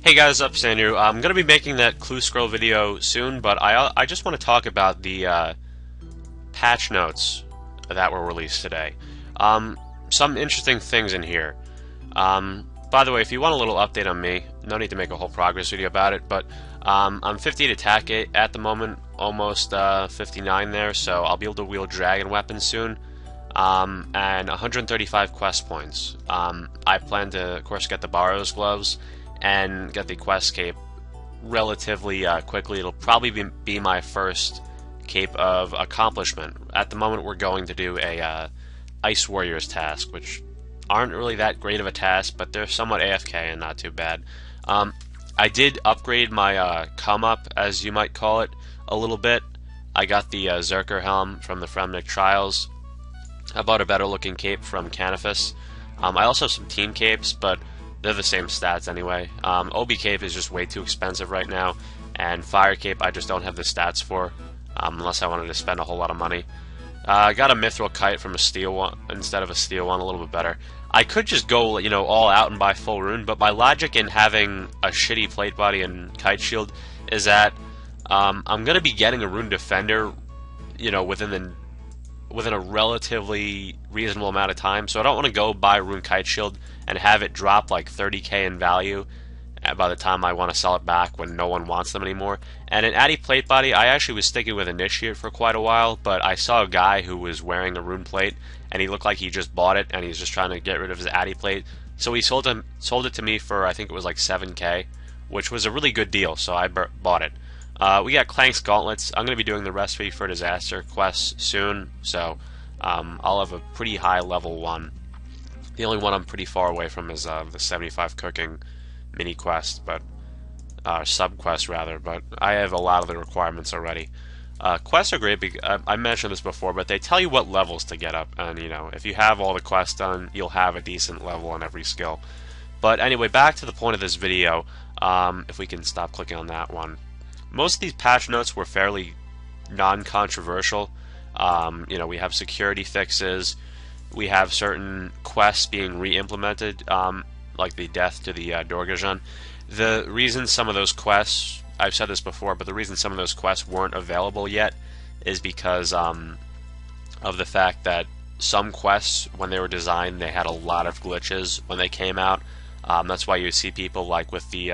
Hey guys, up Andrew. I'm gonna be making that clue scroll video soon, but I just want to talk about the patch notes that were released today. Some interesting things in here. By the way, if you want a little update on me, no need to make a whole progress video about it, but I'm 50 attack at the moment, almost 59 there, so I'll be able to wield dragon weapons soon. And 135 quest points. I plan to, of course, get the Borrow's gloves and get the quest cape relatively quickly. It'll probably be my first cape of accomplishment. At the moment, we're going to do a Ice Warriors task, which aren't really that great of a task, but they're somewhat AFK and not too bad. I did upgrade my come up, as you might call it, a little bit. I got the Zerker helm from the Fremnik Trials. I bought a better looking cape from Canifus. I also have some team capes, but they're the same stats anyway. OB cape is just way too expensive right now, and fire cape I just don't have the stats for, unless I wanted to spend a whole lot of money. I got a mithril kite from a steel one instead of a steel one, a little bit better. I could just go, all out and buy full rune, but my logic in having a shitty plate body and kite shield is that I'm gonna be getting a rune defender, within a relatively reasonable amount of time, so I don't want to go buy Rune Kite Shield and have it drop like 30k in value by the time I want to sell it back when no one wants them anymore. And an Addy Plate Body, I actually was sticking with Initiate for quite a while, but I saw a guy who was wearing a Rune Plate, and he looked like he just bought it, and he's just trying to get rid of his Addy Plate. So he sold it to me for, I think it was like 7k, which was a really good deal, so I bought it. We got Clank's Gauntlets. I'm going to be doing the Recipe for Disaster quests soon, so I'll have a pretty high level one. The only one I'm pretty far away from is the 75 cooking mini quest, but sub quest rather. But I have a lot of the requirements already. Quests are great because I mentioned this before, but they tell you what levels to get up, and if you have all the quests done, you'll have a decent level on every skill. But anyway, back to the point of this video. If we can stop clicking on that one. Most of these patch notes were fairly non-controversial. We have security fixes, we have certain quests being re-implemented, like the death to the Dorgajan. The reason some of those quests, I've said this before, but the reason some of those quests weren't available yet is because of the fact that some quests, when they were designed, they had a lot of glitches when they came out. That's why you see people like with the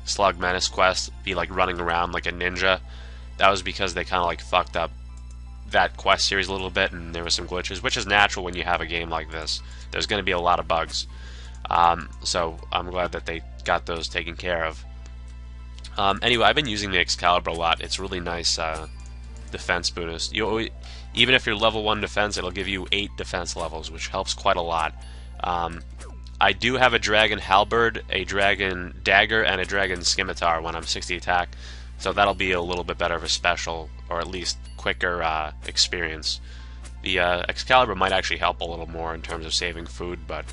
Slug Menace quest be like running around like a ninja. That was because they kind of like fucked up that quest series a little bit, and there was some glitches, which is natural when you have a game like this. There's going to be a lot of bugs, so I'm glad that they got those taken care of. Anyway, I've been using the Excalibur a lot. It's really nice defense bonus. Even if you're level 1 defense, it'll give you 8 defense levels, which helps quite a lot. I do have a Dragon Halberd, a Dragon Dagger, and a Dragon Scimitar when I'm 60 attack, so that'll be a little bit better of a special, or at least quicker experience. The Excalibur might actually help a little more in terms of saving food, but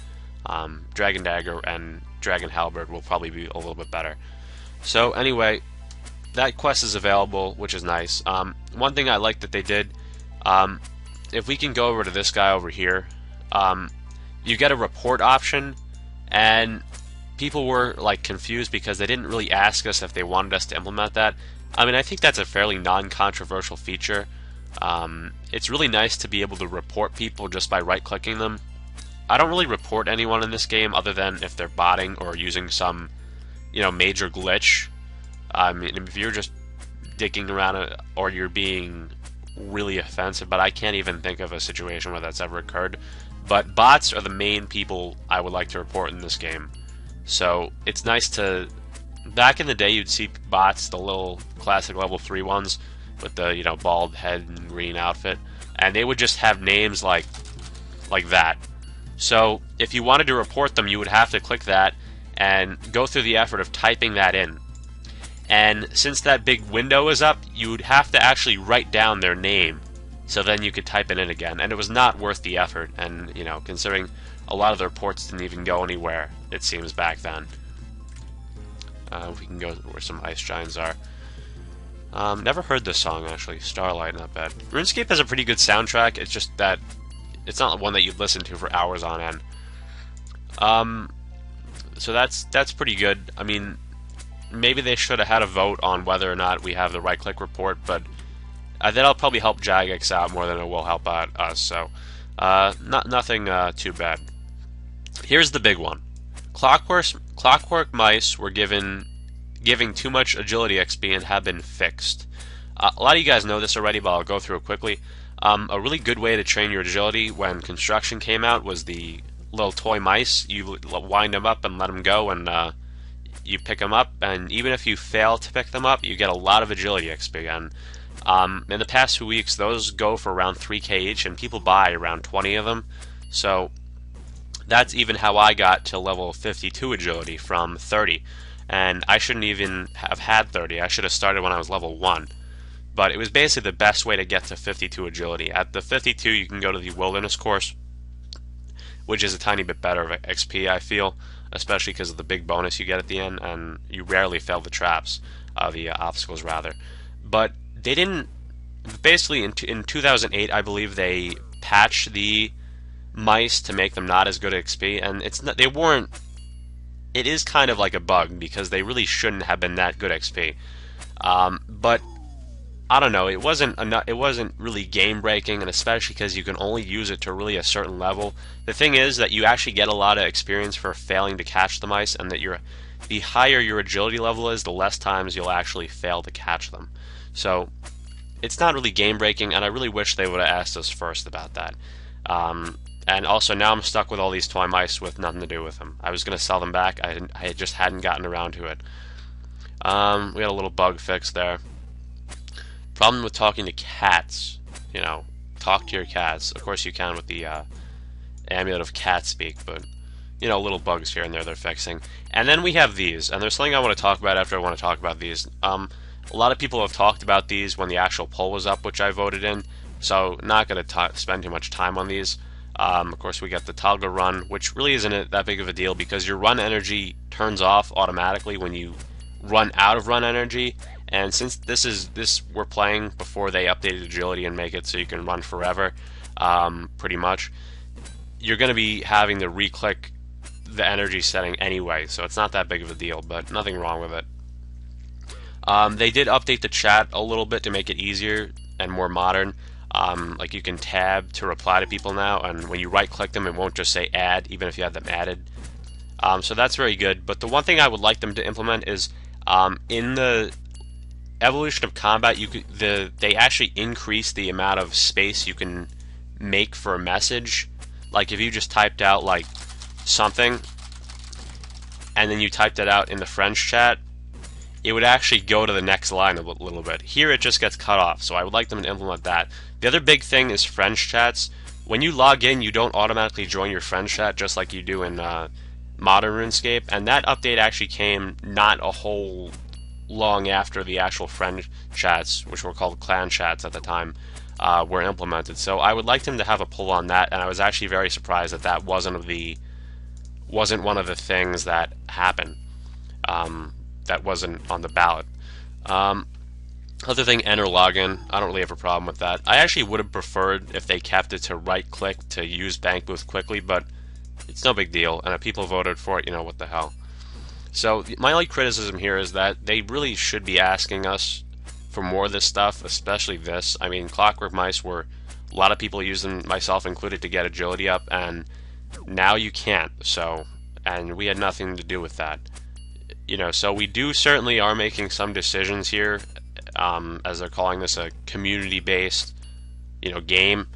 Dragon Dagger and Dragon Halberd will probably be a little bit better. So anyway, that quest is available, which is nice. One thing I like that they did, if we can go over to this guy over here, you get a report option, and people were like confused because they didn't really ask us if they wanted us to implement that. I mean, I think that's a fairly non-controversial feature. It's really nice to be able to report people just by right-clicking them. I don't really report anyone in this game other than if they're botting or using some, major glitch. I mean, if you're just dicking around or you're being really offensive, but I can't even think of a situation where that's ever occurred. But bots are the main people I would like to report in this game. So it's nice to... Back in the day, you'd see bots, the little classic level 3 ones, with the, bald head and green outfit, and they would just have names like that. So if you wanted to report them, you would have to click that and go through the effort of typing that in. And since that big window is up, you would have to actually write down their name, so then you could type it in again, and it was not worth the effort. And considering a lot of the reports didn't even go anywhere, it seems, back then. We can go where some ice giants are. Never heard this song actually. Starlight, not bad. RuneScape has a pretty good soundtrack. It's just that it's not one that you'd listen to for hours on end. So that's pretty good. I mean, maybe they should have had a vote on whether or not we have the right-click report, but that'll probably help Jagex out more than it will help out us. So, nothing too bad. Here's the big one: Clockwork mice were giving too much agility XP and have been fixed. A lot of you guys know this already, but I'll go through it quickly. A really good way to train your agility when construction came out was the little toy mice. You wind them up and let them go, and you pick them up, and even if you fail to pick them up, you get a lot of agility XP. And in the past 2 weeks, those go for around 3k each, and people buy around 20 of them. So that's even how I got to level 52 agility from 30. And I shouldn't even have had 30. I should have started when I was level 1. But it was basically the best way to get to 52 agility. At the 52, you can go to the Wilderness course, which is a tiny bit better of XP, I feel, especially because of the big bonus you get at the end, and you rarely fail the traps, the obstacles rather. But they didn't. Basically, in 2008, I believe they patched the mice to make them not as good at XP, and it's not. They weren't. It is kind of like a bug because they really shouldn't have been that good XP. But I don't know. It wasn't enough. It wasn't really game breaking, and especially because you can only use it to really a certain level. The thing is that you actually get a lot of experience for failing to catch the mice, and that the higher your agility level is, the less times you'll actually fail to catch them. So it's not really game breaking, and I really wish they would have asked us first about that. And also now I'm stuck with all these toy mice with nothing to do with them. I was going to sell them back. I just hadn't gotten around to it. We had a little bug fix there. Problem with talking to cats. You know, talk to your cats. Of course you can with the amulet of cat speak, but you know, little bugs here and there they're fixing. And then we have these, and there's something I want to talk about after I want to talk about these. A lot of people have talked about these when the actual poll was up, which I voted in, so not going to spend too much time on these. Of course, we got the toggle run, which really isn't that big of a deal because your run energy turns off automatically when you run out of run energy. And since this we're playing before they updated agility and make it so you can run forever, pretty much, you're going to be having to re-click the energy setting anyway, so it's not that big of a deal, but nothing wrong with it. They did update the chat a little bit to make it easier and more modern. Like you can tab to reply to people now, and when you right-click them, it won't just say add, even if you have them added. So that's very good. But the one thing I would like them to implement is in the evolution of combat, they actually increase the amount of space you can make for a message. Like if you just typed out like something, and then you typed it out in the French chat, it would actually go to the next line a little bit. Here it just gets cut off, so I would like them to implement that. The other big thing is French chats. When you log in, you don't automatically join your French chat just like you do in modern RuneScape, and that update actually came not a whole long after the actual French chats, which were called clan chats at the time, were implemented. So I would like them to have a pull on that, and I was actually very surprised that that wasn't one of the things that happened. That wasn't on the ballot. Other thing, enter login. I don't really have a problem with that. I actually would have preferred if they kept it to right-click to use Bank Booth quickly, but it's no big deal. And if people voted for it, you know, what the hell. So my only criticism here is that they really should be asking us for more of this stuff, especially this. I mean, Clockwork Mice were a lot of people using, myself included, to get agility up, and now you can't. So, and we had nothing to do with that. You know, so we certainly are making some decisions here, as they're calling this a community-based, you know, game.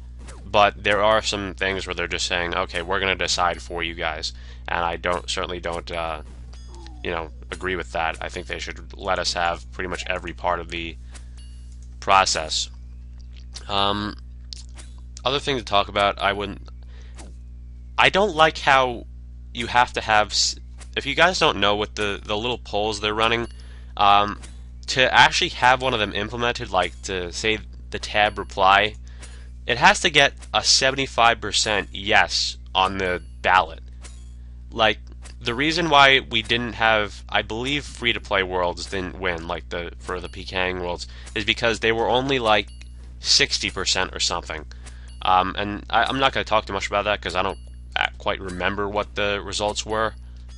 But there are some things where they're just saying, okay, we're going to decide for you guys, and I certainly don't, you know, agree with that. I think they should let us have pretty much every part of the process. Other thing to talk about, I don't like how you have to have. If you guys don't know what the little polls they're running, to actually have one of them implemented, like to say the tab reply, it has to get a 75% yes on the ballot. Like, the reason why we didn't have, I believe, free-to-play worlds didn't win, like for the PKing worlds, is because they were only like 60% or something. And I'm not going to talk too much about that because I don't quite remember what the results were.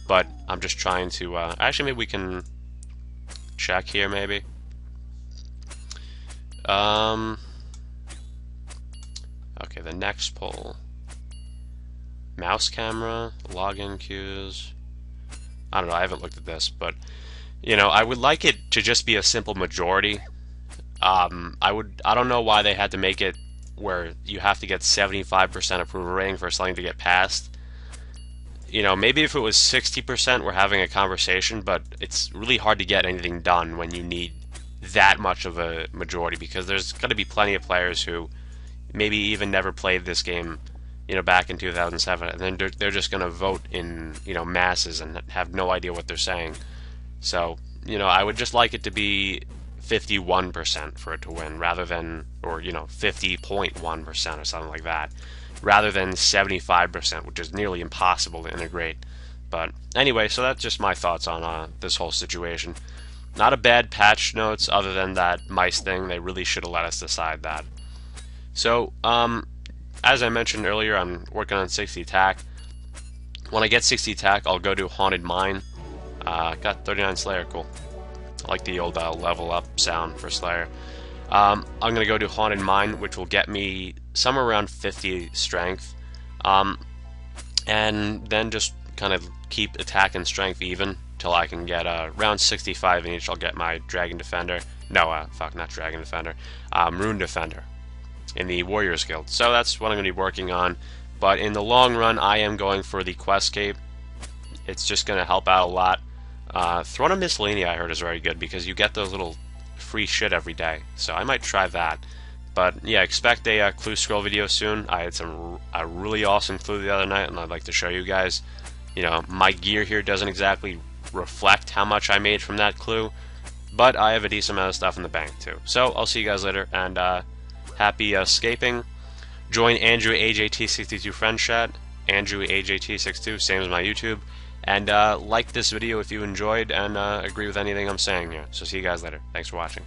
But I'm just trying to, actually maybe we can check here maybe. Okay, the next poll. Mouse camera, login queues. I don't know, I haven't looked at this, but you know, I would like it to just be a simple majority. I don't know why they had to make it where you have to get 75% approval rating for something to get passed. You know, maybe if it was 60%, we're having a conversation, but it's really hard to get anything done when you need that much of a majority, because there's going to be plenty of players who maybe even never played this game, you know, back in 2007, and then they're just going to vote in, you know, masses and have no idea what they're saying. So, you know, I would just like it to be 51% for it to win, rather than, or, you know, 50.1% or something like that, rather than 75%, which is nearly impossible to integrate. But anyway, so that's just my thoughts on this whole situation. Not a bad patch notes, other than that mice thing. They really should have let us decide that. So, as I mentioned earlier, I'm working on 60 attack. When I get 60 attack, I'll go to Haunted Mine. Got 39 Slayer, cool. I like the old level up sound for Slayer. I'm going to go to Haunted Mine, which will get me somewhere around 50 strength. And then just kind of keep attack and strength even till I can get around 65 in each. I'll get my Dragon Defender. No, fuck, not Dragon Defender. Rune Defender in the Warriors Guild. So that's what I'm going to be working on. But in the long run, I am going for the Questscape. It's just going to help out a lot. Throne of Miscellany, I heard, is very good because you get those little free shit every day. So I might try that. But yeah, expect a clue scroll video soon. I had a really awesome clue the other night, and I'd like to show you guys. You know, my gear here doesn't exactly reflect how much I made from that clue, but I have a decent amount of stuff in the bank too. So I'll see you guys later, and happy escaping. Join Andrew AJT62 friend chat, Andrew AJT62, same as my YouTube, and like this video if you enjoyed and agree with anything I'm saying here. So see you guys later. Thanks for watching.